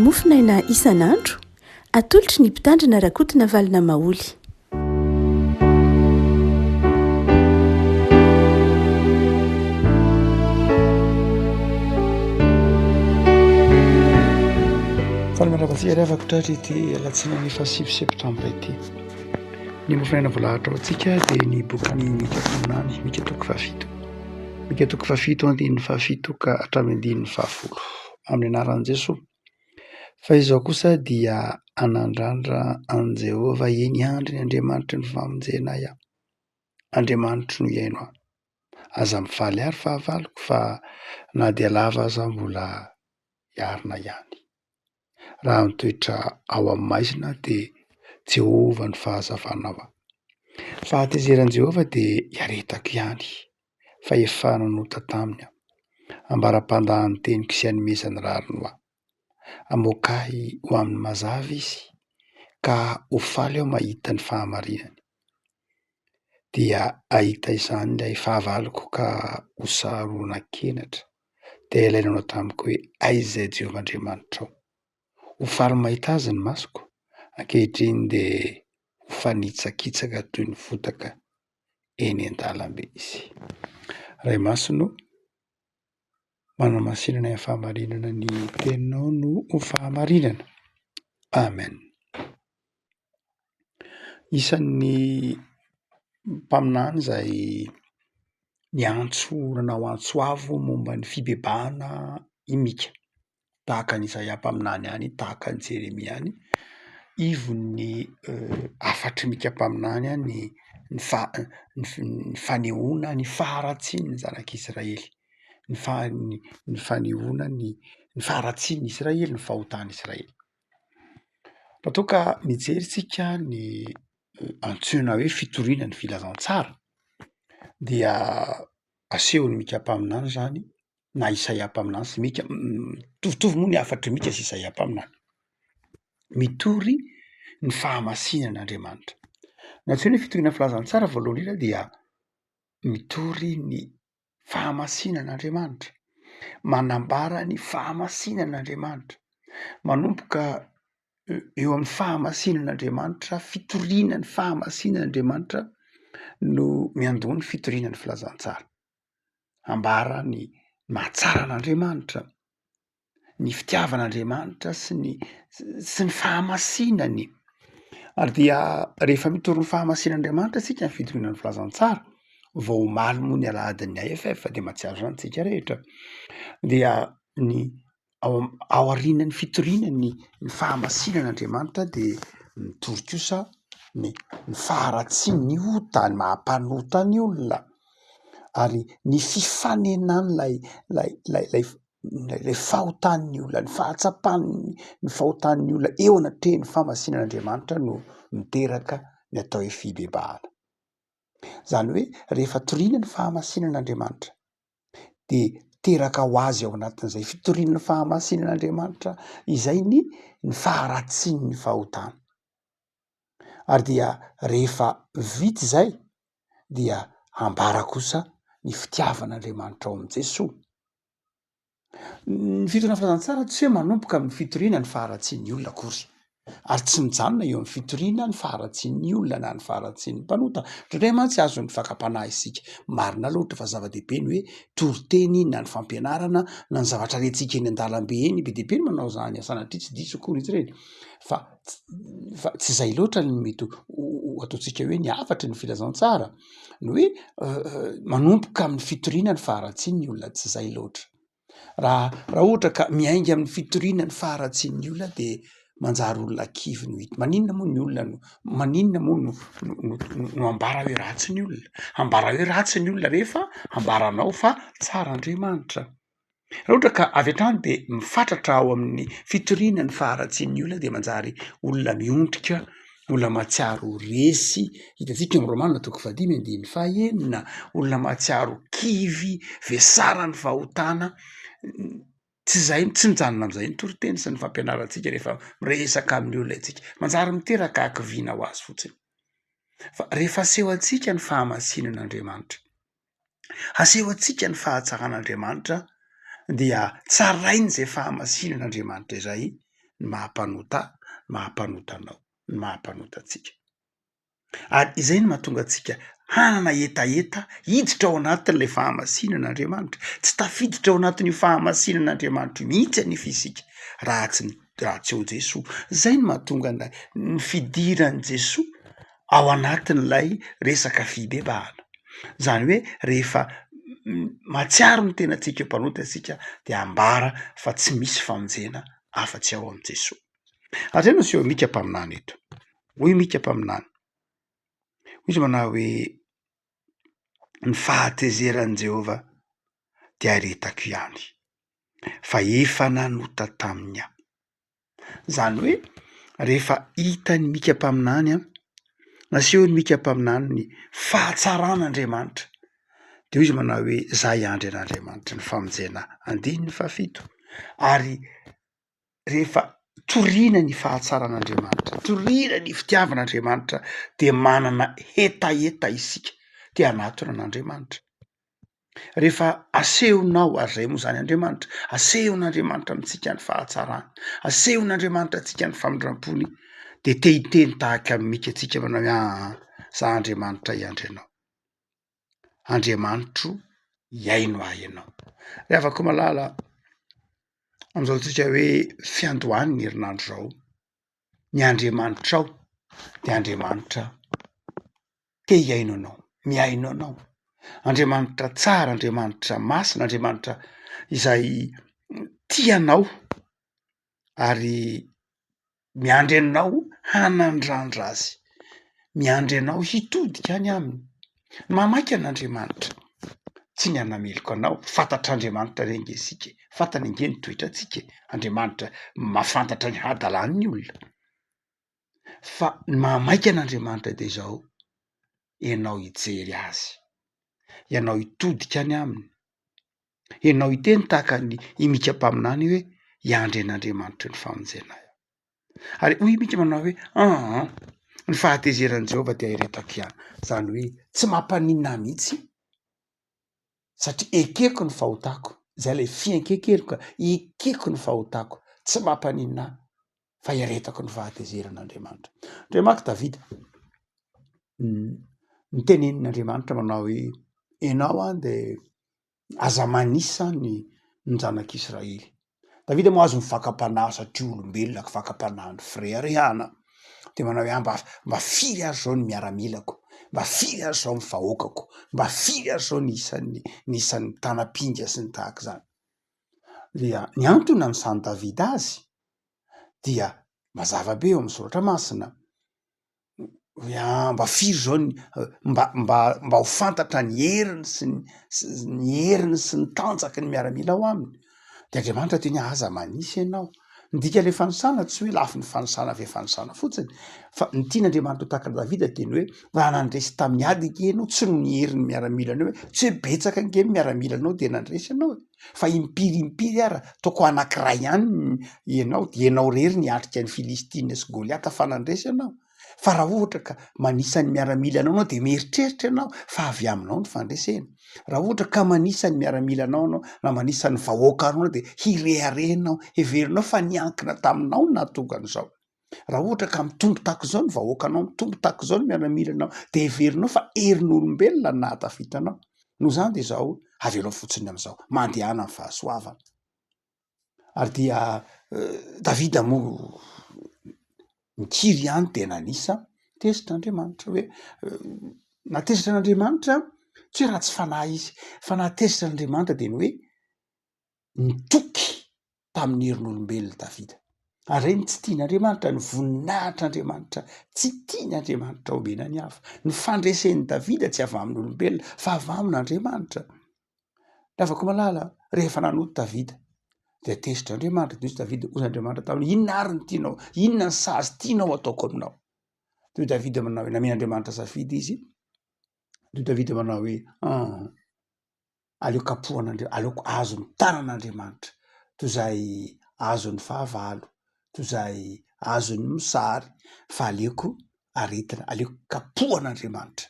mofinaina isan'andro atolotry ny mpitandrina rakotina valina maoly. Falamenavantsika ry avako tratra ity alatsinainy 7 septambra ity. Ny mofinaina voalahatra ao antsika dia ny boky Mika Paminany, Mika toko 7. Mika toko 7 andininy 7 ka hatramin'ny andininy 10 amin'ny anaran'i Jesosy. Fa izao kosa dia anandrandra an Jehova eny andry ny Andriamanitry ny famonjena ahy. Andriamanitry no iaino aho. Aza mifaly ary fahavaloko fa na dia lava aza mbola iarina ihany. Raha mitoetra ao amin'ny maizina dia Jehova ny fahazavana aho. Fahatezeran'i Jehova dia hiaretako ihany fa efa nanota taminy aho. Ambaram-pandahan'ny teniko sy hanomezany rariny ho aho. Amoakahy ho amin'ny mazava izy ka ho faly aho mahita ny fahamarinany. Dia ahita izany ilay fahavaloko ka ho saronan-kenatra dia ilainao tamiko hoe aiza izay Jehova Andriamanitra ao. Ho faly mahita azy ny masoko, ankehitriny dia ho fanitsakitsaka toy ny fotaka eny an-dalambe izy. Ray Masino, manamasinana ny fahamarinana ny teninao no ho fahamarinana. Amen. Isan'ny mpaminany izay niantso nanao antsoavo momba ny fibebahana i Mika. Tahaka ny Isaia mpaminany ihany, tahaka ny Jeremia ihany, ivon'ny afatry Mika mpaminany ihany ny fanehoana ny faharatsian'ny zanak'Israely, ny fanehoana ny faharatsian'ny Israely, ny fahotana Israely. Raha toa ka mijery isika ny antsoina hoe fitoriana ny filazantsara dia asehon'ny Mika mpaminany zany na Isaia mpaminany sy Mika, mitovitovy moa ny afatry Mika sy Isaia mpaminany. Mitory ny fahamasinan'Andriamanitra. Ny antsoina hoe fitoriana ny filazantsara voalohany indrindra dia mitory ny fahamasinan'Andriamanitra, manambara ny fahamasinan'Andriamanitra, manomboka eo amin'ny fahamasinan'Andriamanitra, fitoriana ny fahamasinan'Andriamanitra no miandoha ny fitoriana ny filazantsara. Ambara ny mahatsara an'Andriamanitra, ny fitiavan'Andriamanitra sy ny fahamasinany. Ary dia rehefa mitory ny fahamasinan'Andriamanitra isika ny fitoriana ny filazantsara, vao omaly moa ny alahadin'ny AFF dia mahatsiaro izany tsika rehetra, dia ny ao aorianan'ny fitoriana ny fahamasinan'Andriamanitra dia mitory kosa ny faharatsian'ny ota, ny mahampanota ny olona, ary ny fifanenany lay fahotan'ny olona, ny fahatsapany ny fahotan'ny olona eo anatrehan'ny fahamasinan'Andriamanitra no miteraka ny atao hoe fibebahana. Zany hoe rehefa toriana ny fahamasinan'Andriamanitra dia teraka ho azy ao anatin'izay fitoriana ny fahamasinan'Andriamanitra izay ny faharatsian'ny fahotana. Ary dia rehefa vita izay dia ambara kosa ny fitiavan'Andriamanitra ao amin'i Jesosy. Ny fitoriana filazantsara tsy hoe manomboka amin'ny fitoriana ny faharatsian'ny olona akory, ary tsy mijanona eo amin'ny fitoriana ny faharatsian'ny olona na ny faharatsian'ny mpanota. Indray mantsy azon'ny fakam-panahy isika. Marina loatra fa zava-dehibe ny hoe toriteny na ny fampianarana na ny zavatra rehetrika eny an-dalambe eny, be dehibe ny manao izany asan'atria tsy diso akory izy ireny. Fa tsy izay loatra ny mety ataontsika hoe ny afatry ny filazantsara, ny hoe manomboka amin'ny fitoriana ny faharatsian'ny olona, tsy izay loatra. Raha ohatra ka miainga amin'ny fitoriana ny faharatsian'ny olona dia manjary olona kivy no hita. Maninona moa ny olona maninona moa no ambara hoe ratsy ny olona? Ambara hoe ratsy ny olona rehefa ambaranao fa tsara Andriamanitra. Raha ohatra ka avy hatrany dia mifatratra ao amin'ny fitoriana ny faharatsian'ny olona dia manjary olona miondrika, olona mahatsiaro resy, hitantsika ny Romanina toko 5:5, olona mahatsiaro kivy, vesara ny fahotana. Tsy izay, tsy mijanona amin'izay ny toriteny sy ny fampianarantsika rehefa miresaka amin'ny olona itsika. Manjary miteraka hakiviana ho azy fotsiny. Fa rehefa aseho antsika ny fahamasinan'Andriamanitra, aseho antsika ny fahatsaran'Andriamanitra, dia tsarainy izay fahamasinan'Andriamanitra izay ny mahampanota anao, ny mahampanota atsika. Ary izay no mahatonga antsika hanana etaeta hiditra ao anatin'ilay fahamasinan'Andriamanitra. Tsy tafiditra ao anatin'io fahamasinan'Andriamanitra mihitsy ny fisika raha tsy ho Jesoa. Zay no mahatonga ny fidiran'i Jesoa ao anatin'ilay resaka fibebahana. Zany hoe rehefa matsiaro ny tenantsika mpanota antsika dia ambara fa tsy misy famonjena afa-tsy ao amin'i Jesoa. Ary zay no aseho mika mpaminany eto. Hoy mika mpaminany. Izy manao hoe ny fahatezeran'i Jehova dia aretako ihany, fa efa nanota taminy aho. Zany hoe rehefa hitan'ny mika mpaminany nasehony mika mpaminany ny fahatsaran'Andriamanitra dia izy manao hoe zay andry an'Andriamanitra ny famonjena 7. Ary rehefa toriana ny fahatsaran'Andriamanitra, toriana ny fitiavan'Andriamanitra dia manana etaeta isika dia anatona an'Andriamanitra. Rehefa asehonao ary zay moa zany Andriamanitra, asehon'Andriamanitra amintsika ny fahatsarany, asehon'Andriamanitra antsika ny famindram-pony, dia tehiteny tahaka amin'ny mika antsika manao hoe za Andriamanitra iandry anao, Andriamanitro iaino ahy ianao. Ry havako malala am'izao tsika hoe fiandohany ny herinandro zao, ny Andriamanitra ao dia Andriamanitra te hiaino anao, miaino anao, Andriamanitra tsara, Andriamanitra masina, Andriamanitra izay tianao ary miandry anao hanandrandra azy, miandry anao hitodika any aminy. Mamaky an'Andriamanitra tsy ny hanameloko anao, fantatr'Andriamanitra reny nge sika, fantany nge ny toetratsika, Andriamanitra mahafantatra ny hadalan'ny olona. Fa ny mamaky an'Andriamanitra dia zao, ianao hijery azy, ianao hitodika any aminy, ianao hiteny tahaka ny mika mpaminany hoe hiandry an'Andriamanitra ny famonjena. Ary hoy mika manao hoe ny fahatezeran'i Jehova dia aretako ihany. Zany hoe tsy mampanina mihitsy satria ekeko ny fahotako, zay lay fiankekerika, ekeko ny fahotako, tsy mampanina fa iaretako ny fahatezeran'Andriamanitra. Andriamanitra Davida nitenenin'Andriamanitra manao hoe ianao dia aza manisa ny zanak'Israely. Davida moa azo mifakam-panahy satria olombelona fakam-panahy ny freriana, dia manao hoe mba firy azy zao ny miaramilako, mba firy azy zao ny vahoakako, mba firy azy zao nisan'ny tanapinga sy ny tahaka zany. Dia ny antony amin'izany Davida azy dia mazava be eo amin'ny soratra masina hoe mba firy zao mba ho fantatra ny heriny sy ny tanjaky ny miaramila ao aminy. Dia Andriamanitra teny aza manisy ianao. Ndika le fanosana tsy hoe lafy ny fanosana ve fanosana fotsiny, fa ny tian'Andriamanitra ho tahaka Davida teny hoe raha nandresy tamin'ny ady nge ianao tsy no ny herin'ny miaramilanao hoe tsy hoe betsaka nge miaramilanao dia nandresy ianao, fa impiry ara toko anankiray ihany ianao dia ianao rery ny atrika ny Filistina sy Goliata fa nandresy ianao. Fa raha ohatra ka manisa ny miaramilanao anao dia mieritreritra ianao fa avy aminao ny fandresena. Raha ohatra ka manisa ny miaramilanao anao na manisa ny vahoakanao dia hireharenao, heverinao fa niankina taminao no nahatonga an'izao. Raha ohatra ka mitombo tahaka izao ny vahoakanao, mitombo tahaka izao ny miaramilanao dia heverinao fa herin'olombelona no nahatafitanao. Noho izany dia izao avelao fotsiny amin'izao, mandehana amin'ny fahasoavana. Ary dia Davida moa mikiry ihany dia nanisa tezitr'Andriamanitra hoe natezitra n'Andriamanitra tsy hoe raha tsy fanahy izy, fa natezitra n'Andriamanitra dia ny hoe nitoky tamin'ny herin'olombelona Davida. Ary reny tsy tian'Andriamanitra, ny voninahitr'Andriamanitra tsy tian'Andriamanitra omena ny hafa. Ny fandresen'i Davida tsy avy amin'olombelona fa avy amin'Andriamanitra. Afaka malala rehefa nanota Davida dia tezitr'Andriamanitra dia Davida hoy Andriamanitra taminy inona ary ny tianao, inona ny sazy tianao ataoko aminao. Dia Davida manao hoe namen'Andriamanitra safidy izy, dia Davida manao hoe aleoko kapohan'Andriamanitra, aleoko azo ny tanan'Andriamanitra toy izay azo ny fahavalo, toy izay azo ny mosary, fa aleoko aretina, aleoko kapohan'Andriamanitra.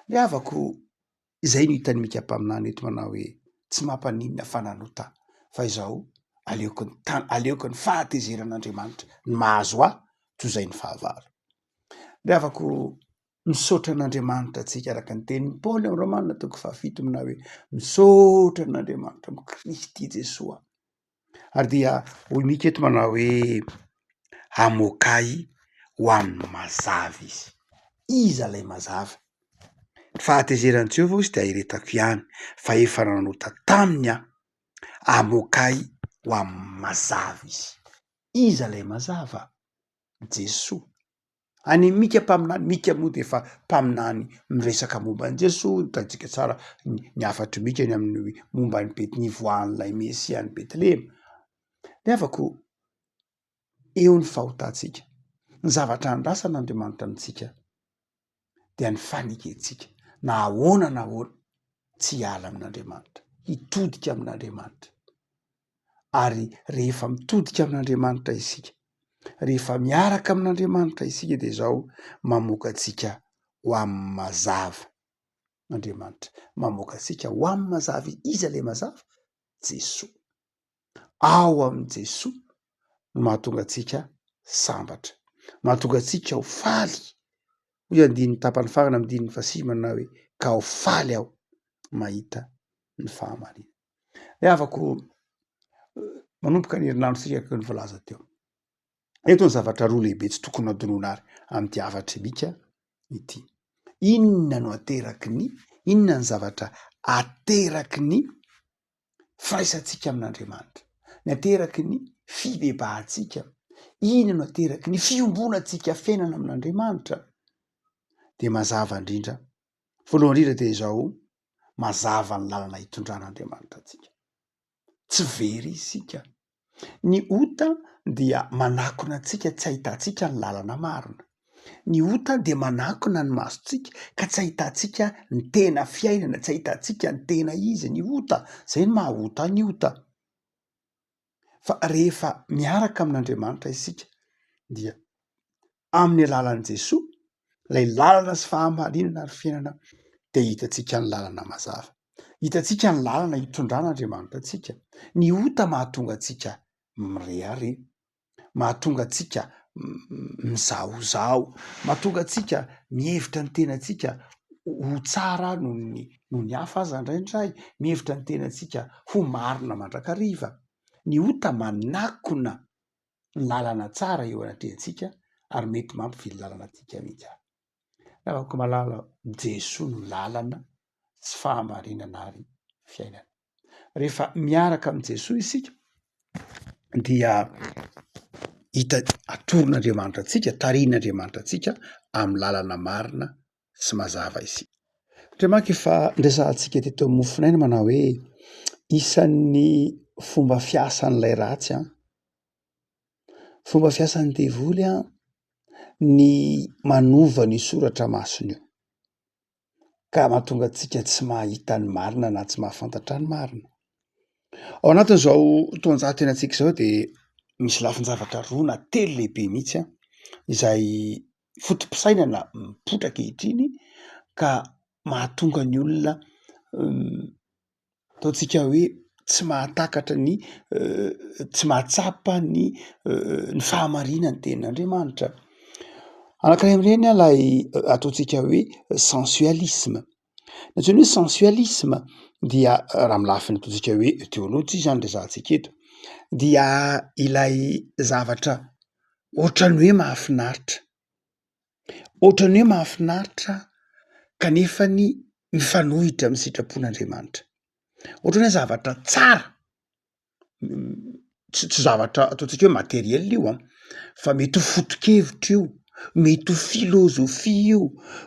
Ry havako izay no hitan'ny mika mpaminany eto manao hoe tsy mampanina fa nanota, fa izao aleoko ny fahatezeran'Andriamanitra ny mahazo ahy toy izay ny fahavalo. De afaka misaotra an'Andriamanitra antsika araka ny tenin'ny Paoly amin'ny Romanina toko 7 hoe misaotra an'Andriamanitra amin'ny Kristy Jesosy ary dia hoy mika eto manao hoe amokay ho amin'ny mazava iza lay mazava. Ny fahatezeran'i Jehovah izy de ahiretako ihany fa efa nanota taminy aho amokay ho amin'ny mazava iza lay mazava? Jesosy. Any mika mpaminany, mika moa de efa mpaminany miresaka momba any Jesosy, hitantsika tsara ny afatry mikany amin'ny momba ny nivoahan'ilay Mesia any Betlehema. De afaka eo ny fahotantsika, ny zavatra andrasa n'Andriamanitra amintsika dia ny fanekentsika na ahoana na ahoana tsy hiala amin'Andriamanitra, hitodika amin'Andriamanitra. Ary rehefa mitodika amin'Andriamanitra isika, rehefa miaraka amin'Andriamanitra isika de zao mamoaka antsika ho amin'ny mazava. Andriamanitra mamoaka antsika ho amin'ny mazava. Iza le mazava? Jesosy. Ao amin'ny Jesosy no mahatonga antsika sambatra, mahatonga antsika ho faly. Hoy andininy tapany farany amin'ny dininy 5 manao hoe ka ho faly aho mahita ny fahamarinana. De afaka manomboka ny herinandrontsika araka ny voalaza teo. Eto ny zavatra roa lehibe tsy tokony adonona ary amin'ity afatry mika ity. Inona no ateraky inona ny zavatra ateraky ny firaisantsika amin'Andriamanitra, ny ateraky ny fibebahantsika, inona no ateraky ny fiombonantsika fiainana amin'Andriamanitra? De mazava indrindra, voalohany indrindra de zao mazava ny lalana hitondran'Andriamanitra antsika. Tsy very isika. Ny ota dia manakona antsika tsy ahitantsika ny lalana marina. Ny ota de manakona ny masontsika ka tsy ahitantsika ny tena fiainana, tsy ahitantsika ny tena izy ny ota. Zay ny mahota ny ota. Fa rehefa miaraka amin'Andriamanitra isika dia amin'ny alalan'i Jesosy, lay lalana sy fahamarinana ary fiainana de hitantsika ny lalana mazava. Hitantsika ny lalana hitondran'Andriamanitra antsika. Ny ota mahatonga antsika mirehare, mahatonga antsika mizahozaho, mahatonga antsika mihevitra ny tenantsika ho tsara noho ny hafa aza indraindray, mihevitra ny tenantsika ho marina mandrakariva. Ny ota manakona ny lalana tsara eo anatrehantsika ary mety mampivily lalana antsika mihitsy. Afaka malala Jesosy no lalana sy fahamarinana ary fiainana. Rehefa miaraka amin'ny Jesosy isika dia atoron'Andriamanitra antsika, tarihin'Andriamanitra antsika amin'ny lalana marina sy mazava isika. Andriamanitra efa ndraisantsika teto amin'ny mofinaina manao hoe isan'ny fomba fiasan'ilay ratsy fomba fiasan'ny devoly ny manova ny soratra masony io ka mahatonga antsika tsy mahita ny marina na tsy mahafantatra ny marina. Ao anatin'izao taonjato tenantsika zao de misy lafin-javatra 2 na 3 lehibe mihitsy izay fotom-pisainana mipoitra ankehitriny ka mahatonga ny olona ataontsika hoe tsy mahatakatra tsy mahatsapa ny fahamarinana ny tenin'Andriamanitra. Anankiray amin'ireny lay ataontsika hoe sensualisme. Ny hoe sensualisme dia raha milafiny ataontsika hoe théologie zany resahantsika eto, dia ilay zavatra ohatran'ny hoe mahafinaritra, ohatran'ny hoe mahafinaritra kanefa ny mifanohitra amin'ny sitrapon'Andriamanitra. Ohatran'ny hoe zavatra tsara, tsy zavatra ataontsika hoe materiel io fa mety ho foto-kevitra io, mety ho filôzofia io,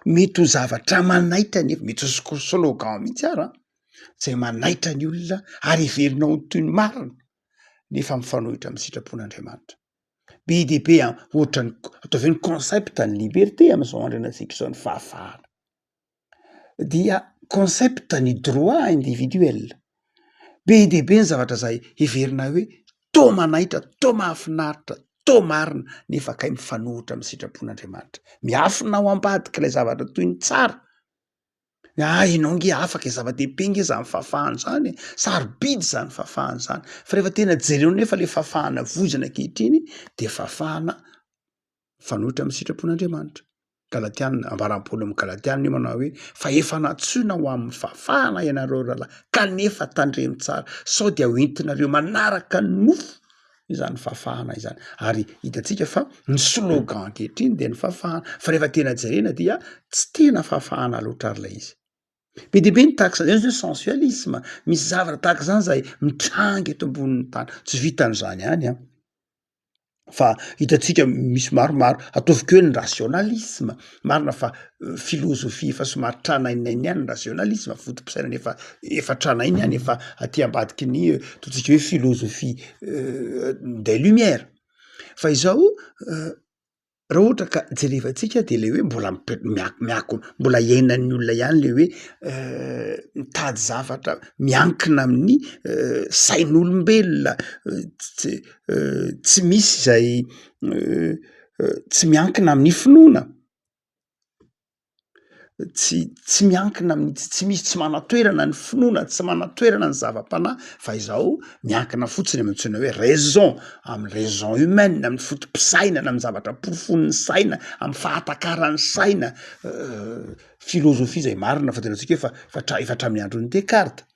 mety ho zavatra manaitra nefa mety ho slogan mihitsy ary zay manaitra ny olona ary heverina ho toy ny marina nefa mifanohitra amin'ny sitrapon'Andriamanitra. Be dia be ohatrany atao hoe ny concept ny liberté amin'izao andro antsika izao, ny fahafahana dia concept ny droit individuel. Be dia be ny zavatra zay heverina hoe tô manaitra, tô mahafinaritra, tô marina nefa kay mifanohitra amin'ny sitrapon'Andriamanitra. Miafina ao ambadika ilay zavatra toy ny tsara Ianao nge afaka zava-dehibe nge zany fahafahana zany sarobidy zany fahafahana zany fa rehefa tena jereo nefa le fahafahana vozana ankehitriny de fahafahana fanohitra amin'ny sitrapon'Andriamanitra. Galatiana ambaran'ny Paoly amin'ny Galatiana io manao hoe fa efa natsoina ho amin'ny fahafahana ianareo rahalahy kanefa tandremo tsara sao dia hoentinareo manaraka ny nofo izany fahafahana izany. Ary hitantsika fa ny slogan ankehitriny de ny fahafahana fa rehefa tena jerena dia tsy tena fahafahana loatra ary lay izy. Be de be ny tahaka zany zao sensualisme, misy zavatra tahaka zany zay mitrangy eto ambonin'ny tany, tsy vitan'izany ihany a. Fa hitantsika misy maromaro ataovy eo ny rationalisme, marina fa filôzofia efa somary tranainainy ihany ny rationalisme, fotom-pisainana efa tranainy ihany, efa aty ambadiky ny ataontsika hoe filôzofia des lumières. Fa izao raha ohatra ka jerevantsika de le hoe mbola mbola iainan'ny olona ihany le hoe mitady zavatra miankina amin'ny sain'olombelona, tsy misy zay tsy miankina amin'ny finoana, tsy miankina amin'ny tsy misy tsy manatoerana ny finoana, tsy manatoerana ny zava-panahy fa izao miankina fotsiny amin'ny antsoina hoe raison, amin'ny raison humaine, amin'ny fotom-pisainana, amin'ny zavatra profon'ny saina, amin'ny fahatakaran'ny saina, filôzofia zay marina fa tenantsika hoe efa hatramin'ny andron'ny Descartes.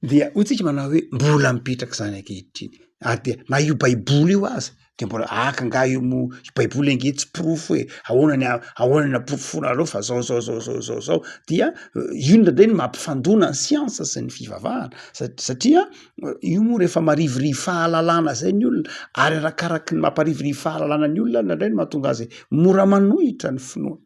Dia hoy tsika manao hoe mbola mipetraka zany ankehitriny ary de na io baiboly io aza de mbola aka nga io baiboly ange tsy profo hoe ahoana naporofona fa zao dia io ndraindray ny mampifandona ny siansa sy ny fivavahana satria io moa rehefa marivorivo fahalalana zay ny olona ary arakaraky ny mamparivorivo fahalalana ny olona ndraindray ny mahatonga azy mora manohitra ny finoana.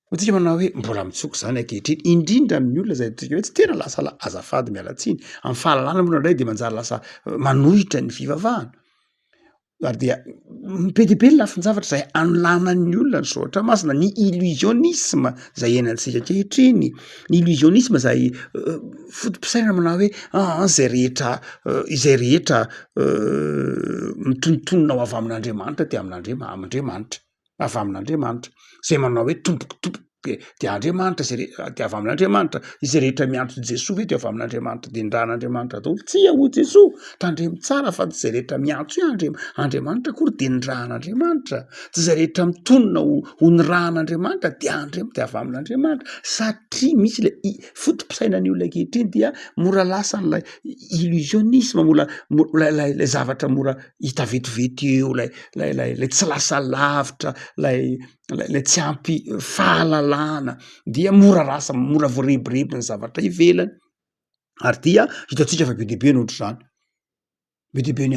Hotsika manao hoe mbola mitsoko zany ankehitriny indrindra amin'ny olona zay tsika hoe tsy tena lasa azafady mialatsiny amin'ny fahalalana moa ndraindray de manjary lasa manohitra ny fivavahana. Ary dia be de be ny lafin-javatra zay anolanan'ny olona ny soatra masina, ny illusionisme zay iainantsika ankehitriny, ny illusionisme zay fotom-pisainana manao hoe izay rehetra mitonontonona ho avy amin'Andriamanitra de amin'Andriamanitra, avy amin'Andriamanitra, zay manao hoe tomboky de Andriamanitra de avy amin'Andriamanitra, izay rehetra miantso Jesosy ve de avy amin'Andriamanitra de ny ran'Andriamanitra daholo, tsy ho Jesosy tandremo tsara fa tsy zay rehetra miantso Andriamanitra akory de ny ran'Andriamanitra, tsy zay rehetra mitonona ho ny ran'Andriamanitra de de avy amin'Andriamanitra, satria misy le fotom-pisainan'ny olona ankehitriny dia mora lasa n'lay illusionisme, lay zavatra mora hita vetivety eo, lay tsy lasa lavitra, lay tsy ampy fahalalana dia mora voarebireby ny zavatra ivelany. Ary dia hitantsika fa be de be nohatra zany, be de be ny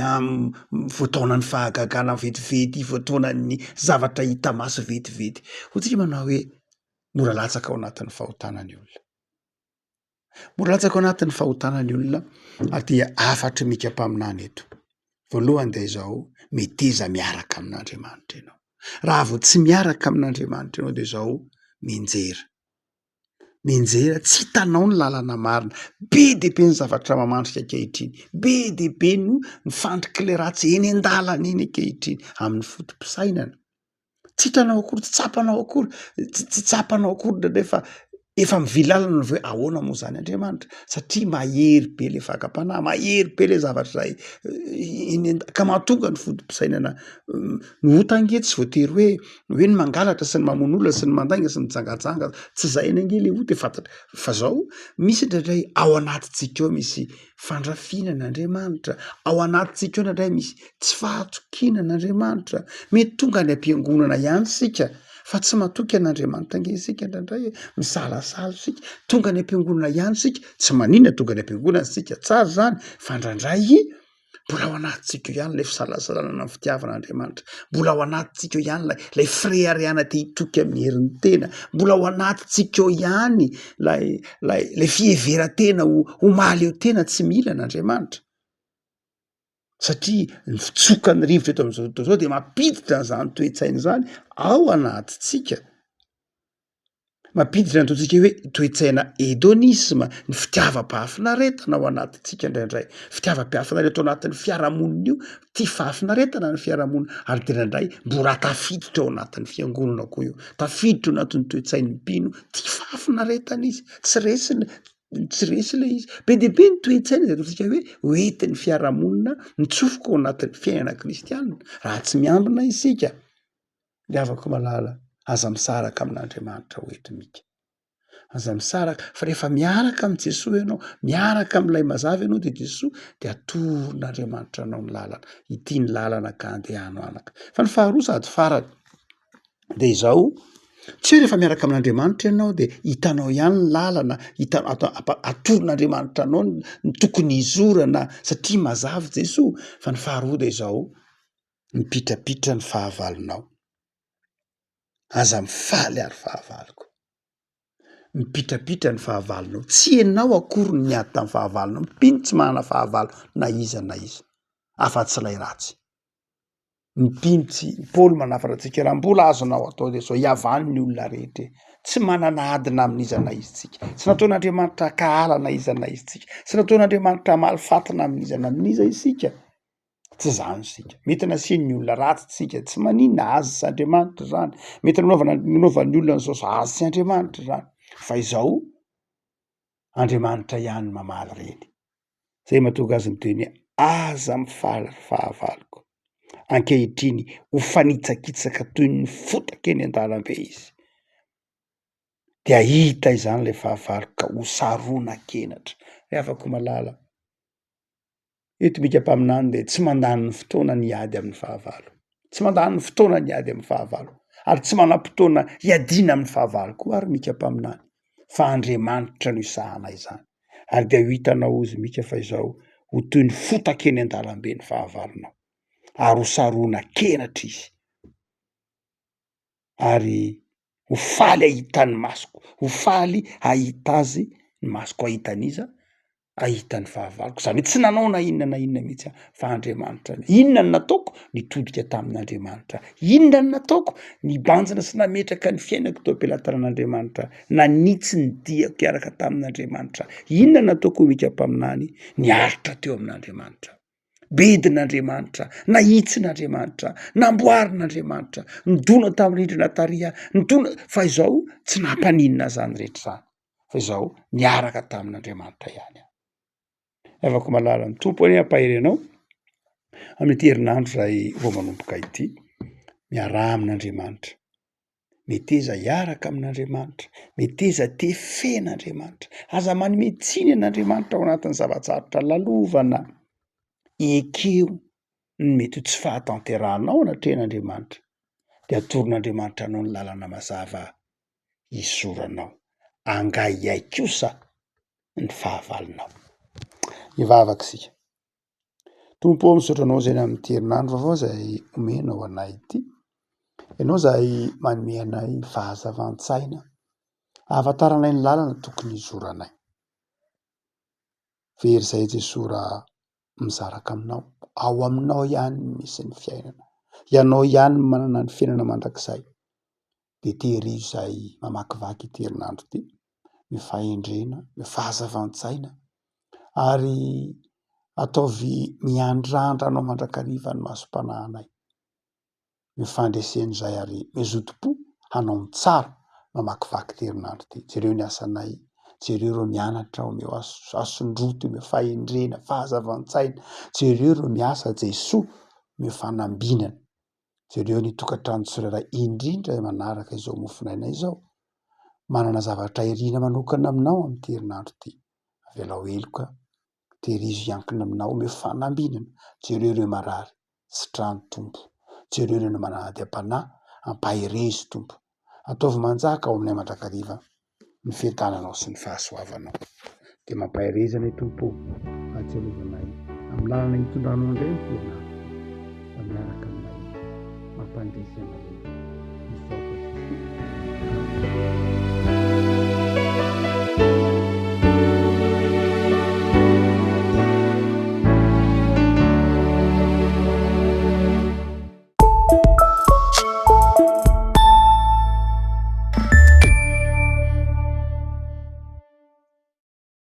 voataonan'ny fahagagana vetivety, voataonan'ny zavatra hita maso vetivety, hotsika manao hoe mora latsaka ao anatin'ny fahotanan'ny olona, mora latsaka ao anatin'ny fahotanan'ny olona. Ary dia afatry mikam-paminany eto. Voalohany de izao meteza miaraka amin'Andriamanitra ianao. Raha vao tsy miaraka amin'Andriamanitra ianao de izao menjera tsy hitanao ny lalana marina, be de be ny zavatra mamandrika ankehitriny, be de be no mifandriky le ratsy eny an-dalana eny ankehitriny amin'ny fotom-pisainana, tsy hitanao akory, tsy tsapanao akory, tsy tsapanao akory ndraindray fa efa mivilalana hoe ahoana moa zany Andriamanitra, satria mahery be le fakam-panahy, mahery be le zavatra zay ka mahatonga ny fotom-pisainana ny otange tsy voatery hoe ny mangalatra sy ny mamono olona sy ny mandainga sy ny jangajanga, tsy zay ange le ota fantatra fa zao misy ndraindray ao anatintsika ao misy fandrafinan'Andriamanitra, ao anatintsika ao ndraindray misy tsy fahatokinan'Andriamanitra, mety tonga ny ampiangonana ihany sika fa tsy matoky an'Andriamanitra ange isika ndraindray misalasala sika, tonga ny ampiangonana ihany sika, tsy maninona tonga ny ampiangonana sika tsara zany fa ndraindray mbola ao anatintsika eo ihany lay fisalasalanana amin'ny fitiavan'Andriamanitra, mbola ao anatintsika eo ihany lay frehariana te hitoky amin'ny herin'ny tena, mbola ao anatintsika eo ihany lay fiheveran-tena ho maly eo tena tsy mila an'Andriamanitra. Satria ny fitsokan'ny rivotra eto amin'izao tontolo izao de mampiditra an'izany toe-tsaina zany ao anatintsika. mampiditra nataontsika hoe toetsaina hedonisma ny fitiavam-pahafinaretana ao anatintsika indraindray fitiavam-pahafinaretana ao anatin'ny fiarahamonina io tia fahafinaretana ny fiarahamonina ary tenandray mbola tafiditra ao anatin'ny fiangonana koa io tafiditra ao anatin'ny toetsainy mpino tia fahafinaretana izy tsy resy le izy be deaibe ny toetsaina zay ataontsika hoe hoentin'ny fiarahamonina mitsofoka ao anatin'ny fiainana kristianina raha tsy miambina isika le afaka malala aza misaraka amin'Andriamanitra hoentimika aza misaraka fa rehefa miaraka am' Jesosy ianao miaraka am'ilay mazava ianao de Jesosy de atoron'Andriamanitra anao ny lalana ity ny lalana ka andehanao anaka fa ny faharoa sady farany de izao tsy hoe rehefa miaraka amin'Andriamanitra ianao de hitanao ihany ny lalana atoron'Andriamanitra anao ny tokony izorana satria mazava Jesosy fa ny faharoa de izao mipitrapitra ny fahavalonao aza mifaly ary fahavaloko mipitrapitra ny fahavalonao tsy ianao akory ny miady tamin'ny fahavalonao mpino tsy manana fahavalo na iza afa-tsy lay ratsy mipino tsy Paoly manafatra antsika raha mbola azonao atao de zao hiavany ny olona rehetra tsy manana adina amin'iza na izy tsika tsy nataon'Andriamanitra kahala na iza na izy tsika tsy nataon'Andriamanitra malifatina amin'iza na amin'iza isika tsy zany sika mety nasiany ny olona ratsy tsika tsy maninona azy sy Andriamanitra zany mety nanaovan'ny olona n'zao azy sy Andriamanitra zany fa izao Andriamanitra ihany mamaly reny zay mahatonga azy miteny aza mifaly fahavaloko ankehitriny ho fanitsakitsaka toy ny fotaka eny an-dalambe izy de ahita izany le fahavaloko ka ho sarona kenatra re afaka malala eto mika mpaminany de tsy mandany ny fotoana ny ady amin'ny fahavalo tsy mandany ny fotoana ny ady amin'ny fahavalo ary tsy manam-potoana hiadina amin'ny fahavalo koa ary mika mpaminany fa Andriamanitra no isahana izany ary de ho hitanao izy mika fa izao ho toy ny fotaka eny an-dalambe ny fahavalonao ary ho sarona kenatra izy ary ho faly ahitany masoko ho faly ahita azy ny masoko ahitan'iza ahitany fahavaloko zany tsy nanao na inona mihitsy fa Andriamanitra inona ny nataoko nitodika tamin'Andriamanitra inona ny nataoko nibanjina sy nametraka ny fiainako teo am-pelatanan'Andriamanitra nanitsy ny diako iaraka tamin'Andriamanitra inona nataoko mika mpaminany niaritra teo amin'Andriamanitra bedin'Andriamanitra nahitsin'Andriamanitra namboarin'Andriamanitra nidona tamin'ny rindrina taria nidona fa izao tsy nampaninona zany rehetra zany fa izao niaraka tamin'Andriamanitra ihany afaka malala ny tompo any ampaherenao amin'ity herinandro zay vao manomboka ity miarah amin'Andriamanitra meteza hiaraka amin'Andriamanitra meteza tefen'Andriamanitra aza manome tsiny an'Andriamanitra ao anatin'ny zavatsarotra lalovana ekeo ny mety tsy fahatanteranao anatrehan'Andriamanitra de atoron'Andriamanitra anao ny lalana mazava isoranao angaiai kosa ny fahavalonao ivavaka sika tompo ao misotranao zay amin'ity herinandro avao zay omenao anay ity ianao zay manome anay fahazavan-tsaina ahafataranay ny lalana tokony izoranay very zay Jesosy raha mizaraka aminao ao aminao ihany misy ny fiainana ianao ihany manana ny fiainana mandrakizay de tehirizo zay mamakivaky ity herinandro ity mifahendrena mifahazavan-tsaina ary ataovy miandrandra anao mandrakariva ny masom-panahinay mifandresen'izay ary mizoto-po hanao ny tsara mamakivaky ty herinandro ty jereo ny asanay jereo ro mianatra omeo asondroto omeo fahendrena fahazavan-tsaina jereo ro miasa Jesosy meo fanambinana jereo ny tokantrano tsirairay indrindra manaraka izao mofinainay izao manana zavatra irina manokana aminao amin'ity herinandro ty avelao eloka tehirizo iankina aminao omeo fanambinana jereo reo marary sitrano tompo jereo reo no manady am-panahy ampaherezo tompo ataovy manjaka ao aminay mandrakariva ny fientananao sy ny fahasoavanao de mampaherezanay tompo ahatsiarovanay amin'ny lalana hitondranao indray ny fiainana miaraka aminay mampandresy anay